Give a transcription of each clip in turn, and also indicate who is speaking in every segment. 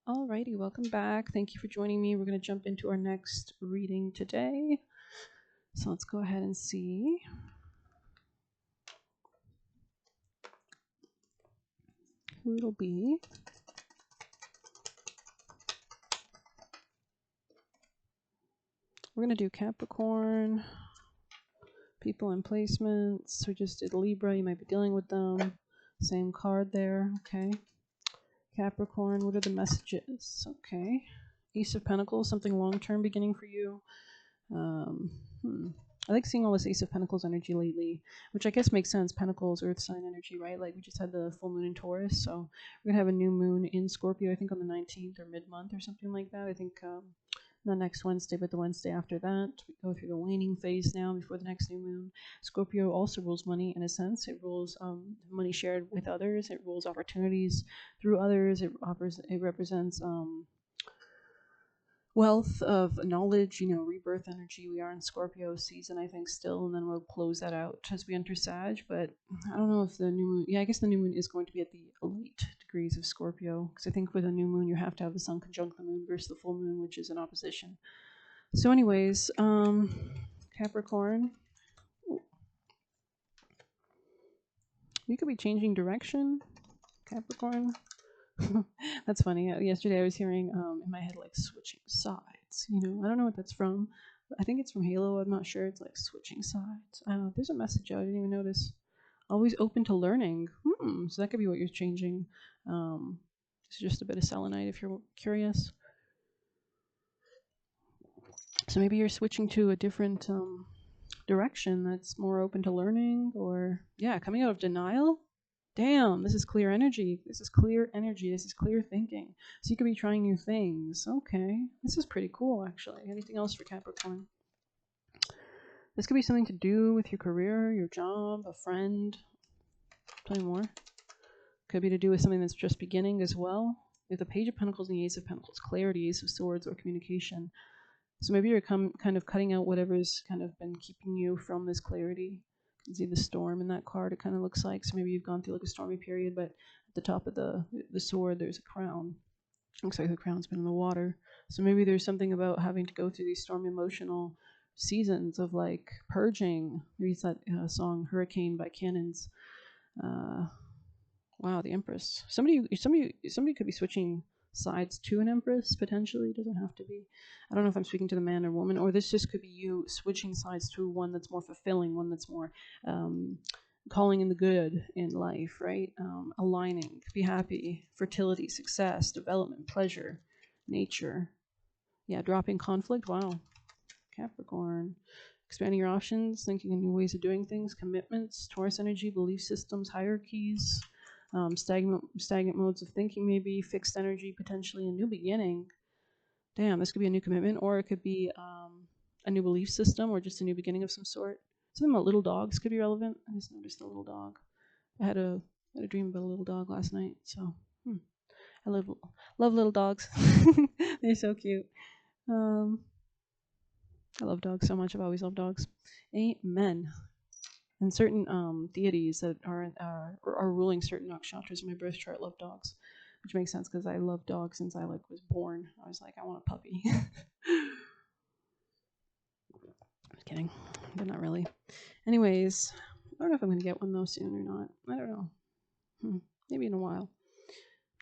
Speaker 1: Alrighty, welcome back. Thank you for joining me. We're going to jump into our next reading today. So let's go ahead and see. Who it'll be. We're going to do Capricorn, people and placements. We just did Libra. You might be dealing with them. Same card there. Okay. Capricorn, what are the messages? Okay. Ace of Pentacles, something long-term beginning for you. I like seeing all this Ace of Pentacles energy lately, which I guess makes sense. Pentacles, Earth sign energy, right? Like we just had the full moon in Taurus, so we're gonna have a new moon in Scorpio. I think on the 19th or mid-month or something like that. I think not next Wednesday, but the Wednesday after that. We go through the waning phase now before the next new moon. Scorpio also rules money in a sense. It rules money shared with others. It rules opportunities through others. It represents wealth of knowledge, rebirth energy. We are in Scorpio season, I think, still, and then we'll close that out as we enter Sag. But I don't know if the new moon, I guess the new moon is going to be at the elite degrees of Scorpio, because I think with a new moon, you have to have the sun conjunct the moon versus the full moon, which is in opposition. So anyways, Capricorn, you could be changing direction, Capricorn. That's funny. Yesterday I was hearing in my head like switching sides. I don't know what that's from. I think it's from Halo. I'm not sure. It's like switching sides. There's a message out. I didn't even notice. Always open to learning. So that could be what you're changing. It's just a bit of selenite if you're curious. So maybe you're switching to a different direction that's more open to learning, or coming out of denial. Damn, this is clear energy. This is clear energy. This is clear thinking. So you could be trying new things. Okay. This is pretty cool, actually. Anything else for Capricorn? This could be something to do with your career, your job, a friend. Tell me more. Could be to do with something that's just beginning as well. With the Page of Pentacles and the Ace of Pentacles, clarity, Ace of Swords, or communication. So maybe you're kind of cutting out whatever's kind of been keeping you from this clarity. You can see the storm in that card, it kind of looks like. So maybe you've gone through like a stormy period, but at the top of the sword, there's a crown. Looks like the crown's been in the water. So maybe there's something about having to go through these stormy emotional seasons of like purging. Maybe it's that song Hurricane by Cannons. Wow, the Empress. Somebody could be switching sides to an Empress, potentially. It doesn't have to be. I don't know if I'm speaking to the man or woman, or this just could be you switching sides to one that's more fulfilling, one that's more calling in the good in life, right? Aligning, be happy, fertility, success, development, pleasure, nature. Yeah, dropping conflict. Wow. Capricorn. Expanding your options, thinking of new ways of doing things, commitments, Taurus energy, belief systems, hierarchies, stagnant modes of thinking, maybe fixed energy, potentially a new beginning. Damn, this could be a new commitment, or it could be a new belief system, or just a new beginning of some sort. Something about little dogs could be relevant. I just noticed the little dog. I had a dream about a little dog last night, so I love little dogs. They're so cute. I love dogs so much. I've always loved dogs. Amen. And certain deities that are ruling certain nakshatras in my birth chart love dogs, which makes sense because I love dogs since I was born. I was like, I want a puppy. Just kidding, but not really. Anyways, I don't know if I'm gonna get one though soon or not. I don't know. Maybe in a while.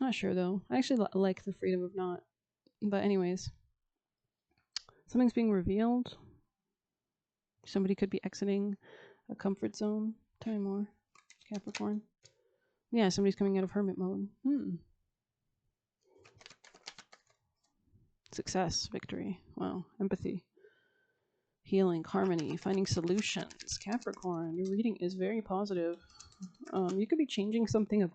Speaker 1: Not sure though. I actually like the freedom of not. But anyways, something's being revealed. Somebody could be exiting a comfort zone. Tell me more, Capricorn. Yeah, somebody's coming out of hermit mode. Success, victory. Wow, empathy, healing, harmony, finding solutions. Capricorn, your reading is very positive. You could be changing something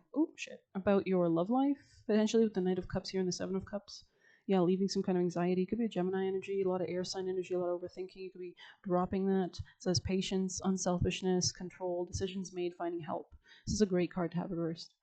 Speaker 1: about your love life, potentially with the Knight of Cups here and the Seven of Cups. Yeah, leaving some kind of anxiety. It could be a Gemini energy, a lot of air sign energy, a lot of overthinking. You could be dropping that. It says patience, unselfishness, control, decisions made, finding help. This is a great card to have reversed.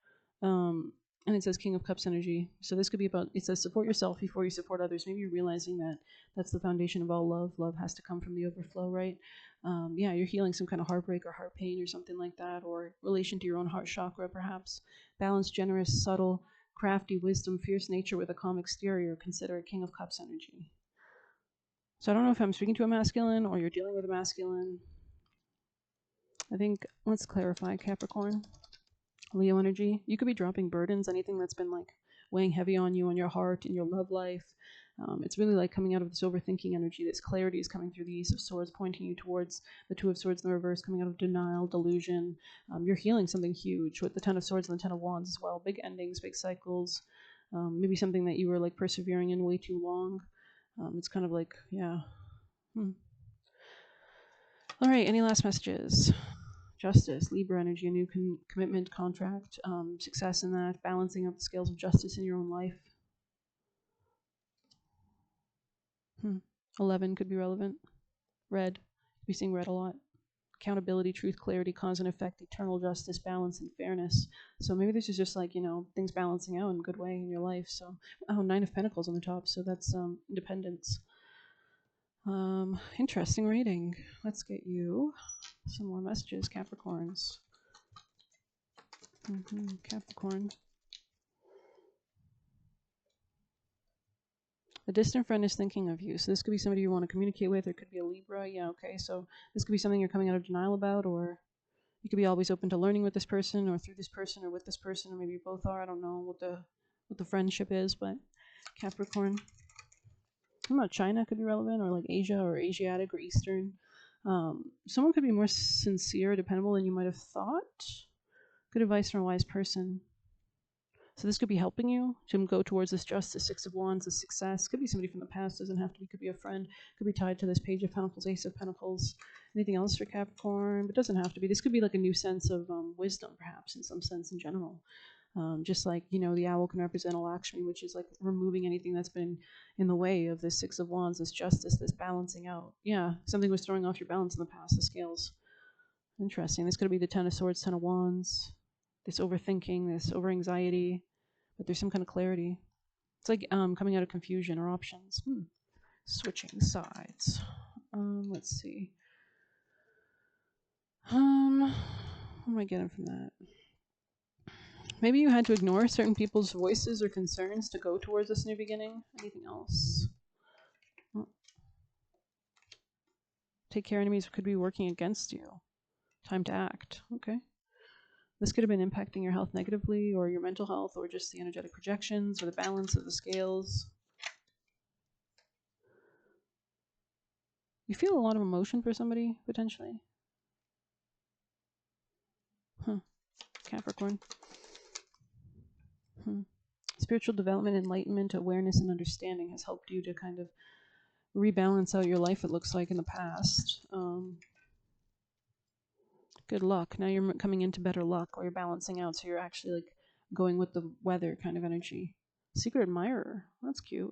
Speaker 1: And it says King of Cups energy. So this could be about, it says support yourself before you support others. Maybe you're realizing that that's the foundation of all love. Love has to come from the overflow, right? You're healing some kind of heartbreak or heart pain or something like that, or relation to your own heart chakra, perhaps. Balanced, generous, subtle, crafty, wisdom, fierce nature with a calm exterior. Consider a King of Cups energy. So I don't know if I'm speaking to a masculine or you're dealing with a masculine. I think, let's clarify, Capricorn. Leo energy. You could be dropping burdens, anything that's been like weighing heavy on you, on your heart, in your love life. It's really like coming out of this overthinking energy. This clarity is coming through the Ace of Swords, pointing you towards the Two of Swords in the reverse, coming out of denial, delusion. You're healing something huge with the Ten of Swords and the Ten of Wands as well. Big endings, big cycles. Maybe something that you were like persevering in way too long. It's kind of like, yeah. All right, any last messages? Justice, Libra energy, a new commitment, contract, success in that, balancing up the scales of justice in your own life. 11 could be relevant. Red, we seeing red a lot. Accountability, truth, clarity, cause and effect, eternal justice, balance, and fairness. So maybe this is just like, things balancing out in a good way in your life. So, 9 of Pentacles on the top. So that's independence. Interesting reading. Let's get you some more messages, Capricorns. Capricorn. A distant friend is thinking of you. So this could be somebody you want to communicate with. Or it could be a Libra. Yeah, okay. So this could be something you're coming out of denial about, or you could be always open to learning with this person, or through this person, or with this person, or maybe you both are. I don't know what the friendship is, but Capricorn. I'm not China could be relevant, or like Asia, or Asiatic, or Eastern. Someone could be more sincere, dependable than you might have thought. Good advice from a wise person. So this could be helping you to go towards this justice, Six of Wands, this success. Could be somebody from the past, doesn't have to be, could be a friend, could be tied to this Page of Pentacles, Ace of Pentacles. Anything else for Capricorn? But it doesn't have to be. This could be like a new sense of wisdom, perhaps, in some sense in general. Just like, the owl can represent a Lakshmi, which is like removing anything that's been in the way of this Six of Wands, this justice, this balancing out. Yeah, something was throwing off your balance in the past, the scales. Interesting. This could be the Ten of Swords, Ten of Wands, this overthinking, this over-anxiety, but there's some kind of clarity. It's like coming out of confusion or options. Switching sides. Let's see. What am I getting from that? Maybe you had to ignore certain people's voices or concerns to go towards this new beginning. Anything else? Take care, enemies could be working against you. Time to act. Okay. This could have been impacting your health negatively, or your mental health, or just the energetic projections, or the balance of the scales. You feel a lot of emotion for somebody, potentially. Capricorn. Spiritual development, enlightenment, awareness, and understanding has helped you to kind of rebalance out your life, it looks like, in the past. Good luck. Now you're coming into better luck, or you're balancing out, so you're actually like going with the weather kind of energy. Secret admirer. That's cute.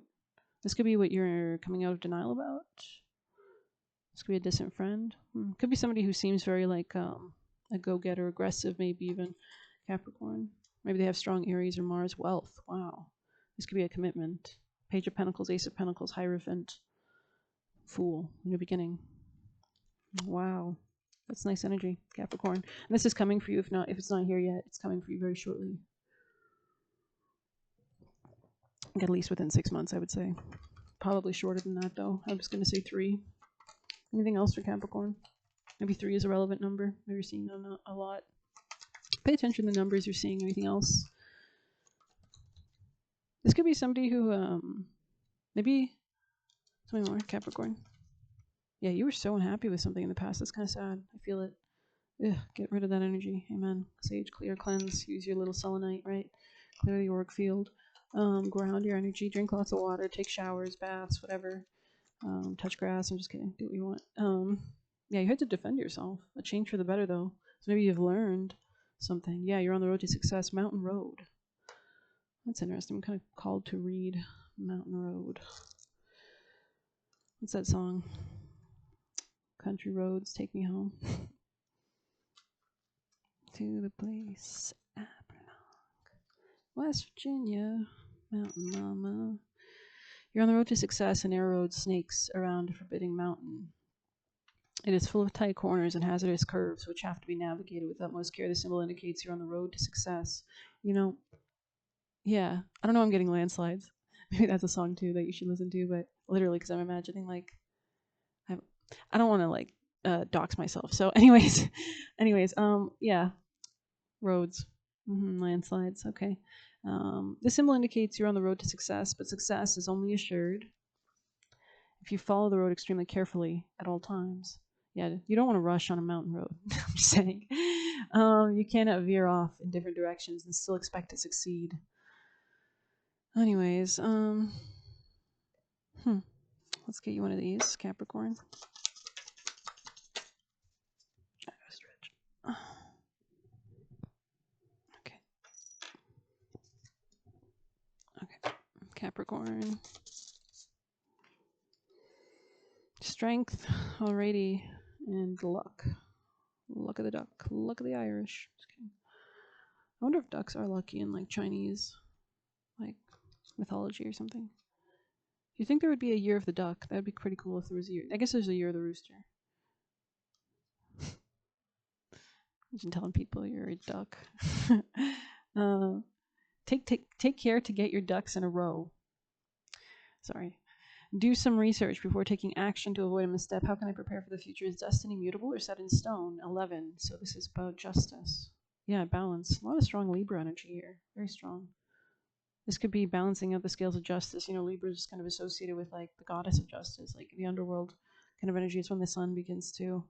Speaker 1: This could be what you're coming out of denial about. This could be a distant friend. Could be somebody who seems very like a go-getter, aggressive, maybe even Capricorn. Maybe they have strong Aries or Mars. Wealth. Wow. This could be a commitment. Page of Pentacles, Ace of Pentacles, Hierophant, Fool, new beginning. Wow. That's nice energy, Capricorn. And this is coming for you. If it's not here yet, it's coming for you very shortly. At least within 6 months, I would say. Probably shorter than that, though. I was going to say 3. Anything else for Capricorn? Maybe 3 is a relevant number. Maybe you're seeing them a lot. Pay attention to the numbers you're seeing. Anything else? This could be somebody who, maybe, tell me more, Capricorn. Yeah, you were so unhappy with something in the past. That's kind of sad. I feel it. Ugh, get rid of that energy. Amen. Sage, clear, cleanse. Use your little selenite, right? Clear the auric field. Ground your energy. Drink lots of water. Take showers, baths, whatever. Touch grass. I'm just kidding. Do what you want. Yeah, you had to defend yourself. A change for the better, though. So maybe you've learned something. Yeah, you're on the road to success. Mountain Road. That's interesting. I'm kind of called to read Mountain Road. What's that song? Country roads take me home. To the place I belong. West Virginia, Mountain Mama. You're on the road to success, and narrow road snakes around a forbidding mountain. It is full of tight corners and hazardous curves, which have to be navigated with utmost care. The symbol indicates you're on the road to success. Yeah, I don't know. I'm getting landslides. Maybe that's a song too that you should listen to. But literally, because I'm imagining like I, I don't want to like dox myself. So, anyways, yeah, roads, landslides. Okay. This symbol indicates you're on the road to success, but success is only assured if you follow the road extremely carefully at all times. Yeah, you don't want to rush on a mountain road. I'm just saying. You cannot veer off in different directions and still expect to succeed. Anyways, let's get you one of these, Capricorn. Stretch. Okay. Okay. Capricorn. Strength, alrighty, and luck. Luck of the duck. Luck of the Irish. Just kidding. I wonder if ducks are lucky in like Chinese, like mythology or something. You think there would be a year of the duck? That'd be pretty cool if there was a year. I guess there's a year of the rooster. Imagine telling people you're a duck. Take care to get your ducks in a row. Sorry. Do some research before taking action to avoid a misstep. How can I prepare for the future? Is destiny mutable or set in stone? 11. So this is about justice. Yeah, balance. A lot of strong Libra energy here. Very strong. This could be balancing out the scales of justice. You know, Libra is kind of associated with like the goddess of justice, like the underworld kind of energy. It's when the sun begins to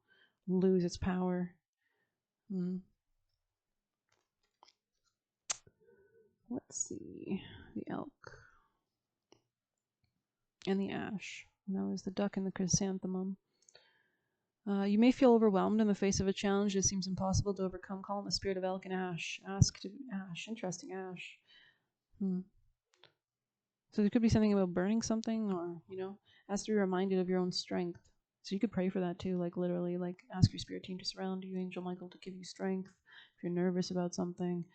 Speaker 1: lose its power. Let's see. The elk and the ash. And that was the duck and the chrysanthemum. You may feel overwhelmed in the face of a challenge that seems impossible to overcome. Call on the spirit of elk and ash. Ask to ash. Interesting, ash. So there could be something about burning something, or ask to be reminded of your own strength. So you could pray for that too, like literally, like ask your spirit team to surround you, Angel Michael to give you strength. If you're nervous about something,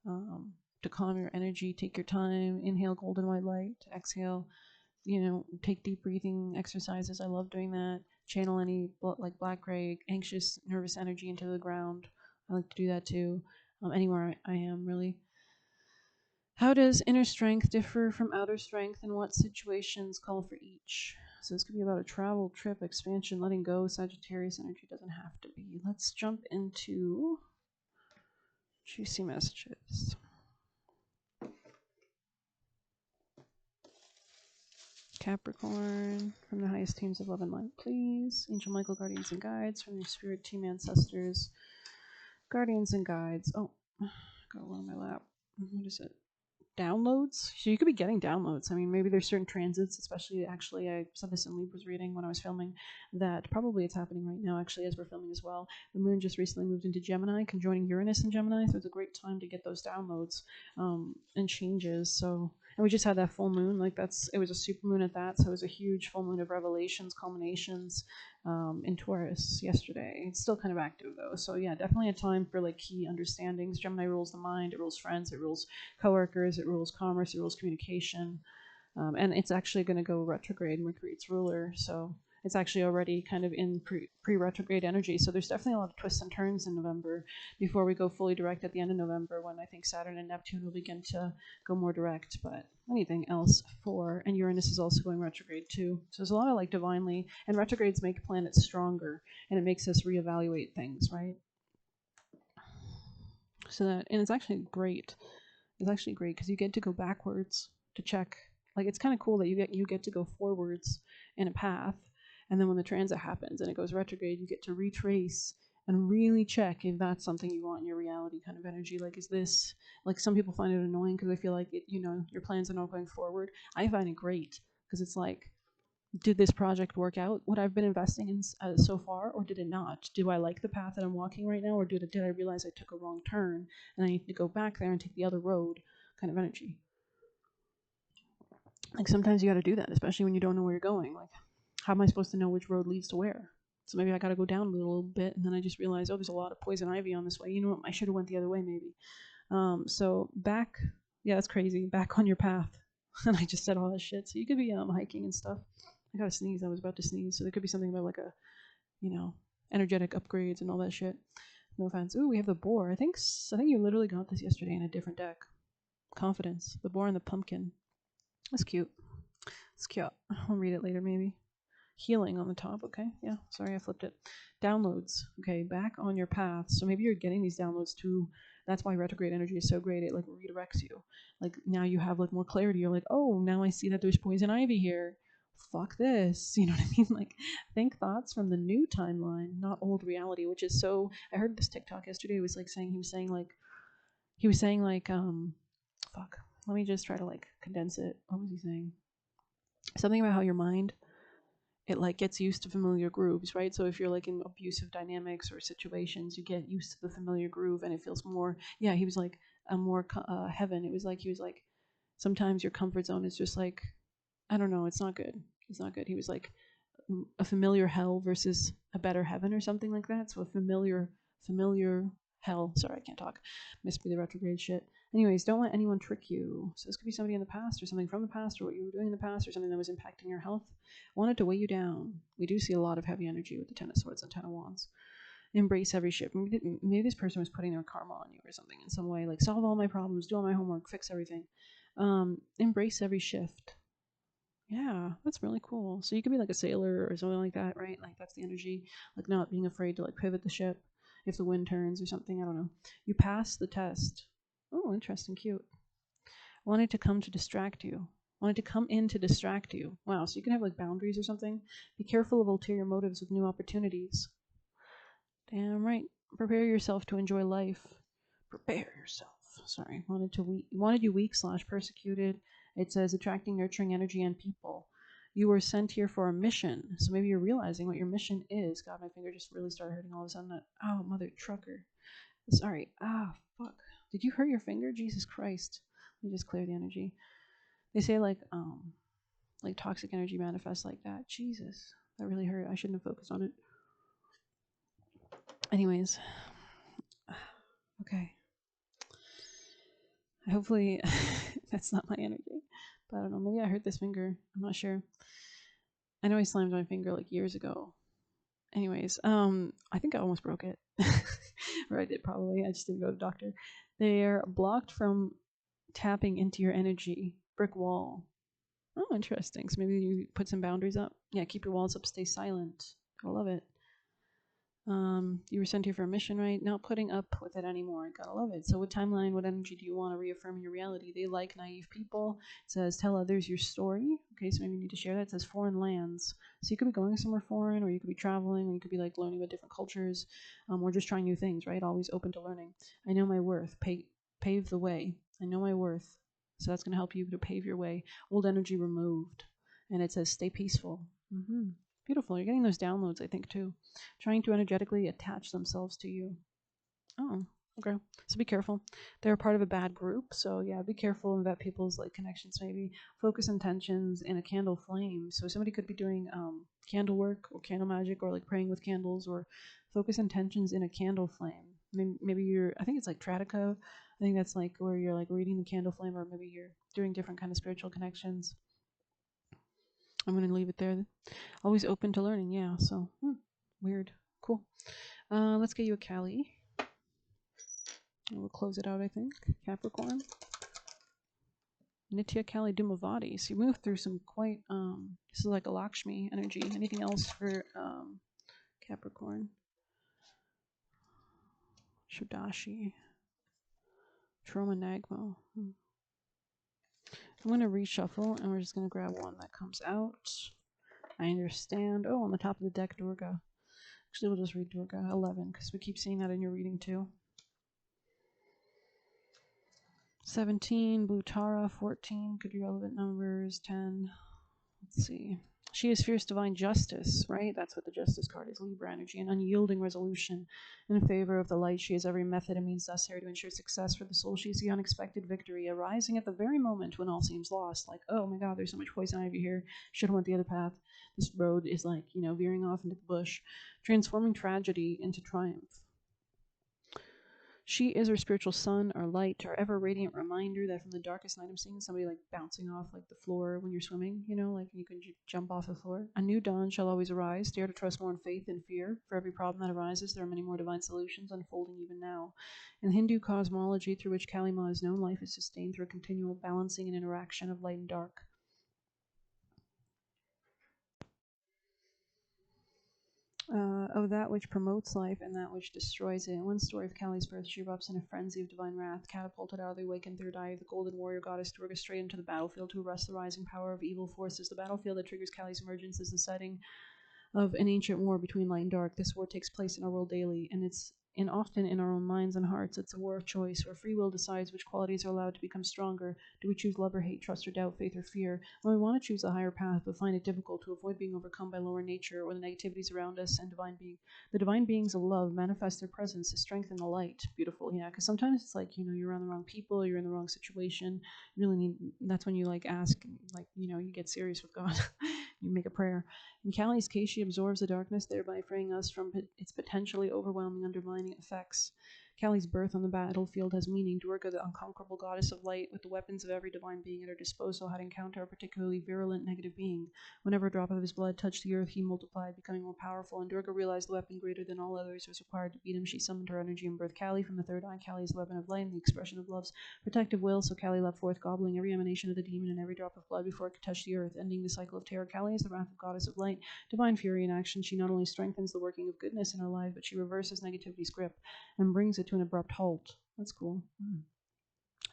Speaker 1: to calm your energy, take your time. Inhale golden white light. Exhale. Take deep breathing exercises. I love doing that. Channel any like black gray, anxious, nervous energy into the ground. I like to do that too. Anywhere I am, really. How does inner strength differ from outer strength, and what situations call for each? So this could be about a travel, trip, expansion, letting go. Sagittarius energy doesn't have to be. Let's jump into juicy messages. Capricorn, from the highest teams of love and light, please. Angel Michael, guardians and guides, from your spirit team ancestors, guardians and guides. Oh, got one on my lap. What is it? Downloads? So you could be getting downloads. I mean, maybe there's certain transits, especially, actually, I saw this in Libra's reading when I was filming, that probably it's happening right now, actually, as we're filming as well. The moon just recently moved into Gemini, conjoining Uranus in Gemini, so it's a great time to get those downloads and changes. So, and we just had that full moon, like it was a super moon at that, so it was a huge full moon of revelations, culminations in Taurus yesterday. It's still kind of active though, so yeah, definitely a time for like key understandings. Gemini rules the mind, it rules friends, it rules coworkers, it rules commerce, it rules communication, and it's actually going to go retrograde. Mercury, its ruler, so it's actually already kind of in pre-retrograde energy. So there's definitely a lot of twists and turns in November before we go fully direct at the end of November, when I think Saturn and Neptune will begin to go more direct. But anything else and Uranus is also going retrograde too. So there's a lot of like divinely, and retrogrades make planets stronger, and it makes us reevaluate things, right? So that, and it's actually great. It's actually great because you get to go backwards to check. Like, it's kind of cool that you get to go forwards in a path, and then when the transit happens and it goes retrograde, you get to retrace and really check if that's something you want in your reality, kind of energy. Like, is this, like, some people find it annoying because they feel like your plans are not going forward. I find it great because it's like, did this project work out, what I've been investing in so far, or did it not? Do I like the path that I'm walking right now, or did I realize I took a wrong turn and I need to go back there and take the other road, kind of energy? Like, sometimes you got to do that, especially when you don't know where you're going. Like, how am I supposed to know which road leads to where? So maybe I got to go down a little bit, and then I just realized, oh, there's a lot of poison ivy on this way. You know what? I should have went the other way, maybe. So back, yeah, that's crazy. Back on your path. And I just said all that shit. So you could be hiking and stuff. I gotta sneeze. I was about to sneeze. So there could be something about like a, energetic upgrades and all that shit. No offense. Ooh, we have the boar. I think you literally got this yesterday in a different deck. Confidence. The boar and the pumpkin. That's cute. It's cute. I'll read it later, maybe. Healing on the top. Okay. Yeah. Sorry, I flipped it. Downloads. Okay. Back on your path. So maybe you're getting these downloads too. That's why retrograde energy is so great. It like redirects you. Like now you have like more clarity. You're like, oh, now I see that there's poison ivy here. Fuck this. You know what I mean? Like, think thoughts from the new timeline, not old reality, which is so. I heard this TikTok yesterday. It was like saying, fuck. Let me just try to like condense it. What was he saying? Something about how your mind, it like gets used to familiar grooves, right? So if you're like in abusive dynamics or situations, you get used to the familiar groove and it feels more. Yeah, he was like a more heaven. It was like he was like sometimes your comfort zone is just like, I don't know, it's not good. It's not good. He was like a familiar hell versus a better heaven or something like that. So a familiar hell. Sorry, I can't talk. Must be the retrograde shit. Anyways, don't let anyone trick you. So this could be somebody in the past or something from the past or what you were doing in the past or something that was impacting your health. Wanted to weigh you down. We do see a lot of heavy energy with the Ten of Swords and Ten of Wands. Embrace every shift. Maybe this person was putting their karma on you or something in some way, like solve all my problems, do all my homework, fix everything. Embrace every shift. Yeah, that's really cool. So you could be like a sailor or something like that, right? Like that's the energy, like not being afraid to like pivot the ship if the wind turns or something. I don't know. You pass the test. Oh, interesting, cute. Wanted to come to distract you. Wanted to come in to distract you. Wow, so you can have like boundaries or something. Be careful of ulterior motives with new opportunities. Damn right. Prepare yourself to enjoy life. Prepare yourself. Sorry, wanted you weak / persecuted. It says attracting nurturing energy and people. You were sent here for a mission, so maybe you're realizing what your mission is. God, my finger just really started hurting all of a sudden. Oh, mother trucker. Sorry. Ah, fuck. Did you hurt your finger? Jesus Christ. Let me just clear the energy. They say like toxic energy manifests like that. Jesus, that really hurt. I shouldn't have focused on it. Anyways, okay. Hopefully that's not my energy. But I don't know. Maybe I hurt this finger. I'm not sure. I know I slammed my finger like years ago. Anyways, I think I almost broke it. Or I did probably. I just didn't go to the doctor. They're blocked from tapping into your energy. Brick wall. Oh, interesting. So maybe you put some boundaries up. Yeah, keep your walls up, stay silent. I love it. You were sent here for a mission, right? Not putting up with it anymore. Gotta love it. So what timeline, what energy do you want to reaffirm in your reality? They like naive people. It says tell others your story. Okay, so maybe you need to share that. It says foreign lands. So you could be going somewhere foreign, or you could be traveling, or you could be like learning about different cultures, or just trying new things, right? Always open to learning. I know my worth. Pave the way. I know my worth. So that's gonna help you to pave your way. Old energy removed. And it says stay peaceful. Beautiful. You're getting those downloads, I think, too. Trying to energetically attach themselves to you. Oh, okay. So be careful. They're part of a bad group. So yeah, be careful about people's like connections. Maybe focus intentions in a candle flame. So somebody could be doing candle work or candle magic or like praying with candles or focus intentions in a candle flame. Maybe you're, I think it's like Tradico. I think that's like where you're like reading the candle flame, or maybe you're doing different kind of spiritual connections. I'm going to leave it there. Always open to learning, yeah. So, weird. Cool. Let's get you a Kali. We'll close it out, I think. Capricorn. Nitya Kali Dumavati. So you move through some quite, this is like a Lakshmi energy. Anything else for Capricorn? Shodashi. Troma Nagmo. I'm going to reshuffle, and we're just going to grab one that comes out. I understand. Oh, on the top of the deck, Durga. Actually, we'll just read Durga 11, because we keep seeing that in your reading, too. 17, Blue Tara, 14, could be relevant numbers, 10. Let's see. She is fierce divine justice, right? That's what the justice card is, Libra energy, an unyielding resolution in favor of the light. She has every method and means necessary to ensure success for the soul. She is the unexpected victory arising at the very moment when all seems lost. Like, oh my God, there's so much poison ivy here. Should have went the other path. This road is like, veering off into the bush. Transforming tragedy into triumph. She is our spiritual sun, our light, our ever radiant reminder that from the darkest night I'm seeing somebody like bouncing off like the floor when you're swimming, you know, like you can jump off the floor. A new dawn shall always arise. Dare to trust more in faith than fear. For every problem that arises, there are many more divine solutions unfolding even now. In Hindu cosmology through which Kali Ma is known, life is sustained through a continual balancing and interaction of light and dark. Of that which promotes life and that which destroys it. In one story of Kali's birth, she erupts in a frenzy of divine wrath, catapulted out of the awakened third eye of the golden warrior goddess Durga straight into the battlefield to arrest the rising power of evil forces. The battlefield that triggers Kali's emergence is the setting of an ancient war between light and dark. This war takes place in our world daily, and often in our own minds and hearts. It's a war of choice, where free will decides which qualities are allowed to become stronger. Do we choose love or hate, trust or doubt, faith or fear? When we want to choose a higher path, but find it difficult to avoid being overcome by lower nature or the negativities around us and the divine beings of love manifest their presence to strengthen the light. Beautiful, yeah. Because sometimes it's like, you know, you're around the wrong people, you're in the wrong situation. You really need. That's when you like ask, like, you know, you get serious with God. You make a prayer. In Kali's case, she absorbs the darkness, thereby freeing us from its potentially overwhelming undermining effects. Kali's birth on the battlefield has meaning. Durga, the unconquerable goddess of light, with the weapons of every divine being at her disposal, had encountered a particularly virulent negative being. Whenever a drop of his blood touched the earth, he multiplied, becoming more powerful, and Durga realized the weapon greater than all others was required to beat him. She summoned her energy and birthed Kali from the third eye. Kali is the weapon of light and the expression of love's protective will, so Kali leapt forth, gobbling every emanation of the demon and every drop of blood before it could touch the earth, ending the cycle of terror. Kali is the wrath of goddess of light, divine fury in action. She not only strengthens the working of goodness in our lives, but she reverses negativity's grip and brings it to an abrupt halt. That's cool.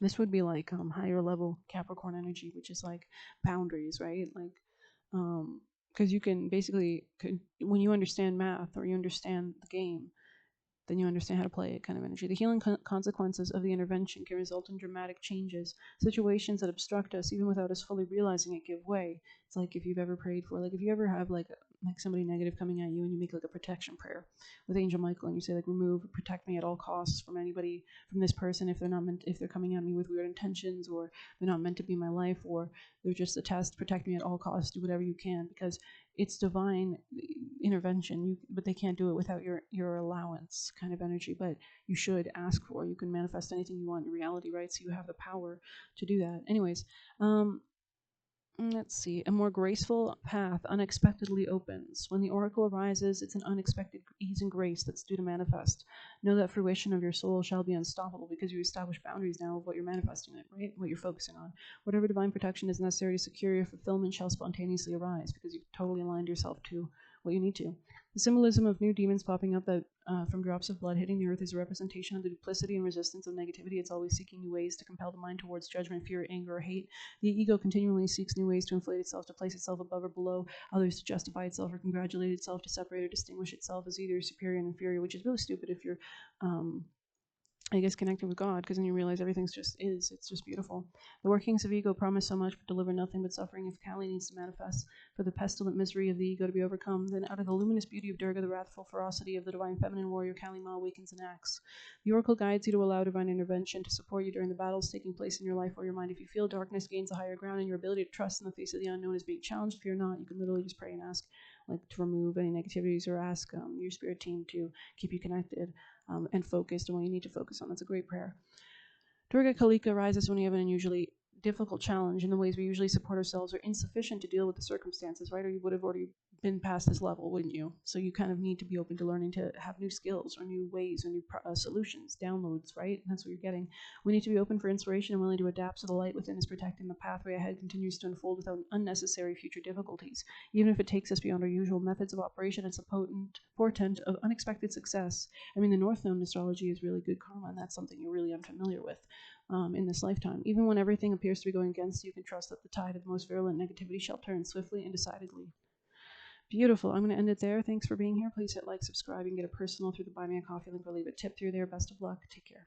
Speaker 1: This would be like higher level Capricorn energy, which is like boundaries, right? Like, because you can basically, when you understand math or you understand the game, then you understand how to play it kind of energy. The healing consequences of the intervention can result in dramatic changes. Situations that obstruct us, even without us fully realizing it, give way. It's like if you've ever prayed for, like if you ever have like somebody negative coming at you and you make like a protection prayer with Angel Michael and you say like remove, protect me at all costs from anybody, from this person if they're coming at me with weird intentions or they're not meant to be in my life or they're just a test, protect me at all costs, do whatever you can because it's divine intervention, but they can't do it without your allowance kind of energy, but you should ask for. You can manifest anything you want in reality, right? So you have the power to do that. Anyways, let's see. A more graceful path unexpectedly opens. When the oracle arises, it's an unexpected ease and grace that's due to manifest. Know that fruition of your soul shall be unstoppable because you establish boundaries now of what you're manifesting it, right? What you're focusing on. Whatever divine protection is necessary to secure your fulfillment shall spontaneously arise because you've totally aligned yourself to what you need to. The symbolism of new demons popping up that from drops of blood hitting the earth is a representation of the duplicity and resistance of negativity. It's always seeking new ways to compel the mind towards judgment, fear, anger, or hate. The ego continually seeks new ways to inflate itself, to place itself above or below others, to justify itself or congratulate itself, to separate or distinguish itself as either superior and inferior, which is really stupid if you're I guess connected with God, because then you realize everything's just is. It's just beautiful. The workings of ego promise so much, but deliver nothing but suffering. If Kali needs to manifest for the pestilent misery of the ego to be overcome, then out of the luminous beauty of Durga, the wrathful ferocity of the divine feminine warrior Kali Ma awakens and acts. The oracle guides you to allow divine intervention to support you during the battles taking place in your life or your mind. If you feel darkness gains a higher ground and your ability to trust in the face of the unknown is being challenged, fear not. You can literally just pray and ask, like, to remove any negativities or ask your spirit team to keep you connected. And focused on what you need to focus on. That's a great prayer. Durga Kalika arises when you have an unusually difficult challenge, and the ways we usually support ourselves are insufficient to deal with the circumstances, right? Or you would have already been past this level, wouldn't you? So you kind of need to be open to learning to have new skills or new ways or new solutions, downloads, right? And that's what you're getting. We need to be open for inspiration and willing to adapt so the light within is protecting the pathway ahead continues to unfold without unnecessary future difficulties. Even if it takes us beyond our usual methods of operation, it's a potent portent of unexpected success. I mean, the North Node astrology is really good karma, and that's something you're really unfamiliar with. In this lifetime. Even when everything appears to be going against you, you can trust that the tide of the most virulent negativity shall turn swiftly and decidedly. Beautiful. I'm going to end it there. Thanks for being here. Please hit like, subscribe, and get a personal through the Buy Me a Coffee link or leave a tip through there. Best of luck. Take care.